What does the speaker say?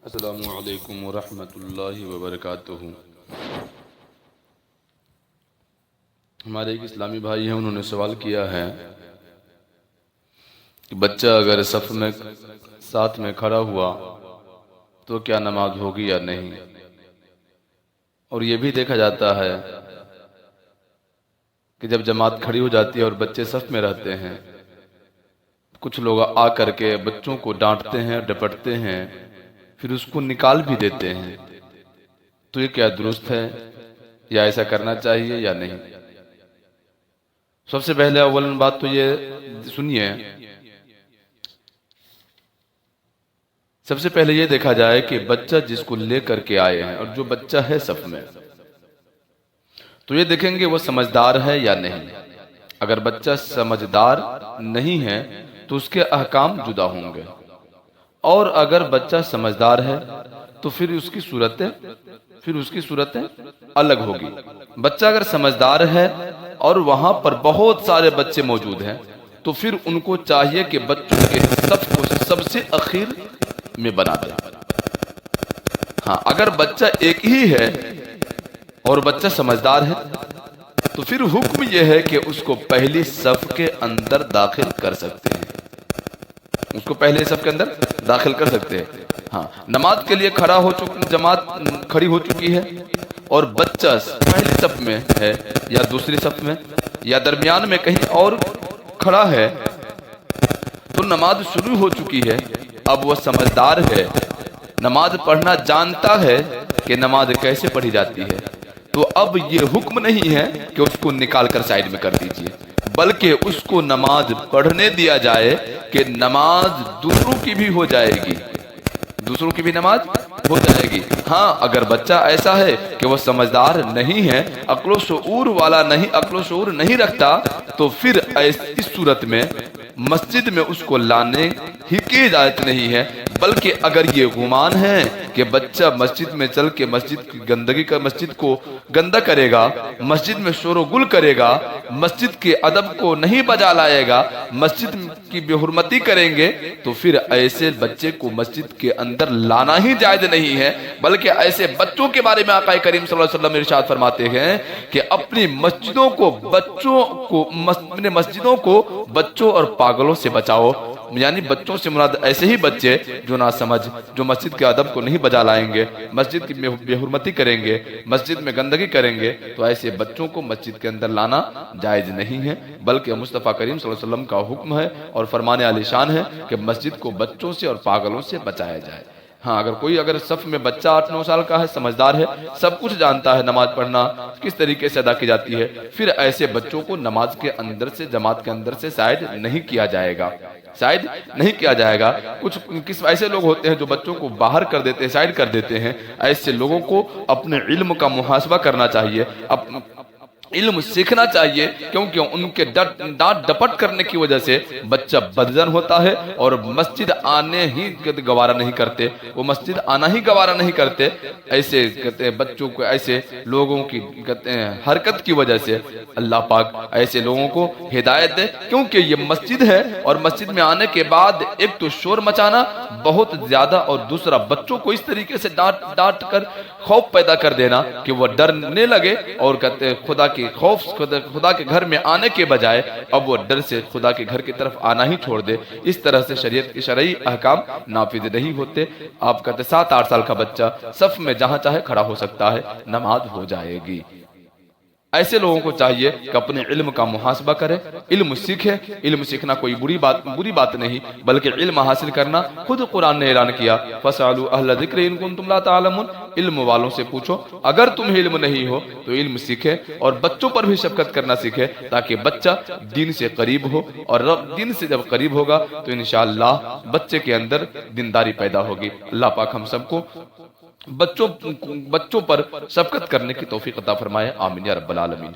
السلام علیکم ورحمۃ اللہ وبرکاتہ۔ ہمارے ایک اسلامی بھائی ہیں، انہوں نے سوال کیا ہے کہ بچہ اگر صف میں ساتھ میں کھڑا ہوا تو کیا نماز ہوگی یا نہیں، اور یہ بھی دیکھا جاتا ہے کہ جب جماعت کھڑی ہو جاتی ہے اور بچے صف میں رہتے ہیں، کچھ لوگ آ کر کے بچوں کو ڈانٹتے ہیں، ڈپٹتے ہیں، پھر اس کو نکال بھی دیتے ہیں۔ تو یہ کیا درست ہے یا ایسا کرنا چاہیے یا نہیں؟ سب سے پہلے اول بات تو یہ سنیے، سب سے پہلے یہ دیکھا جائے کہ بچہ جس کو لے کر کے آئے ہیں اور جو بچہ ہے صف میں، تو یہ دیکھیں گے وہ سمجھدار ہے یا نہیں۔ اگر بچہ سمجھدار نہیں ہے تو اس کے احکام جدا ہوں گے، اور اگر بچہ سمجھدار ہے تو پھر اس کی صورتیں الگ ہوگی۔ بچہ اگر سمجھدار ہے اور وہاں پر بہت سارے بچے موجود ہیں تو پھر ان کو چاہیے کہ بچوں کے صف کو سب سے اخیر میں بنا دے۔ ہاں، اگر بچہ ایک ہی ہے اور بچہ سمجھدار ہے تو پھر حکم یہ ہے کہ اس کو پہلی صف کے اندر داخل کر سکتے ہیں، اس کو پہلے صف کے اندر داخل کر سکتے ہیں۔ ہاں، نماز کے لیے جماعت کھڑی ہو چکی ہے اور بچہ پہلی صف میں ہے یا دوسری صف میں یا درمیان میں کہیں اور کھڑا ہے، تو نماز شروع ہو چکی ہے۔ اب وہ سمجھدار ہے، نماز پڑھنا جانتا ہے کہ نماز کیسے پڑھی جاتی ہے، تو اب یہ حکم نہیں ہے کہ اس کو نکال کر سائیڈ میں کر دیجئے، بلکہ اس کو نماز پڑھنے دیا جائے کہ نماز دوسروں کی بھی ہو جائے گی، دوسروں کی بھی نماز ہو جائے گی۔ ہاں، اگر بچہ ایسا ہے کہ وہ سمجھدار نہیں ہے، عقل و شعور والا نہیں، عقل و شعور نہیں رکھتا، تو پھر اس صورت میں مسجد میں اس کو لانے ہی کی اجازت نہیں ہے، بلکہ اگر یہ گمان ہے کہ بچہ مسجد میں چل کے مسجد کو گندا کرے گا، مسجد میں شور و گل کرے گا، مسجد کے ادب کو نہیں بجا لائے گا، مسجد کی بے حرمتی کریں گے، تو پھر ایسے بچے کو مسجد کے اندر لانا ہی جائز نہیں ہے۔ بلکہ ایسے بچوں کے بارے میں آقا کریم صلی اللہ علیہ وسلم ارشاد فرماتے ہیں کہ اپنی مسجدوں کو بچوں اور پاگلوں سے بچاؤ، یعنی بچوں سے مراد ایسے ہی بچے جو نہ سمجھ، جو مسجد کے ادب کو نہیں بجا لائیں گے، مسجد کی بے حرمتی کریں گے، مسجد میں گندگی کریں گے، تو ایسے بچوں کو مسجد کے اندر لانا جائز نہیں ہے۔ بلکہ مصطفیٰ کریم صلی اللہ علیہ وسلم کا حکم ہے اور فرمان عالی شان ہے کہ مسجد کو بچوں سے اور پاگلوں سے بچایا جائے۔ ہاں، اگر صف میں بچہ 8-9 سال کا ہے، سمجھدار ہے، سب کچھ جانتا ہے نماز پڑھنا کس طریقے سے ادا کی جاتی ہے، پھر ایسے بچوں کو نماز کے اندر سے، جماعت کے اندر سے سائیڈ نہیں کیا جائے گا۔ کچھ ایسے لوگ ہوتے ہیں جو بچوں کو باہر کر دیتے ہیں، سائیڈ کر دیتے ہیں۔ ایسے لوگوں کو اپنے علم کا محاسبہ کرنا چاہیے، علم سیکھنا چاہیے، کیونکہ ان کے ڈانٹ ڈپٹ کرنے کی وجہ سے بچہ بدزن ہوتا ہے اور مسجد آنے ہی گوارا نہیں کرتے۔ ایسے کہتے ہیں بچوں کو، ایسے لوگوں کی کہتے ہیں حرکت کی وجہ سے اللہ پاک ایسے لوگوں کو ہدایت دے، کیونکہ یہ مسجد ہے اور مسجد میں آنے کے بعد ایک تو شور مچانا بہت زیادہ، اور دوسرا بچوں کو اس طریقے سے ڈانٹ کر خوف پیدا کر دینا کہ وہ ڈرنے لگے، اور کہتے ہیں خدا کے گھر میں آنے کے بجائے اب وہ ڈر سے خدا کے گھر کی طرف آنا ہی چھوڑ دے۔ اس طرح سے شریعت کی شرعی احکام نافذ نہیں ہوتے۔ آپ کہتے 7-8 سال کا بچہ صف میں جہاں چاہے کھڑا ہو سکتا ہے، نماز ہو جائے گی۔ ایسے لوگوں کو چاہیے کہ اپنے علم کا محاسبہ کرے، علم سیکھے۔ علم سیکھنا کوئی بری بات نہیں، بلکہ علم حاصل کرنا خود قرآن نے اعلان کیا، فَاسْأَلُوا أَهْلَ الذِّكْرِ إِن كُنتُمْ لَا تَعْلَمُونَ۔ علم والوں سے پوچھو، اگر تمہیں علم نہیں ہو تو علم سیکھے، اور بچوں پر بھی شفقت کرنا سیکھے، تاکہ بچہ دین سے قریب ہو، اور دین سے جب قریب ہوگا تو انشاءاللہ بچے کے اندر دینداری پیدا ہوگی۔ اللہ پاک ہم سب کو بچوں پر شفقت کرنے کی توفیق عطا فرمائے، آمین یا رب العالمین۔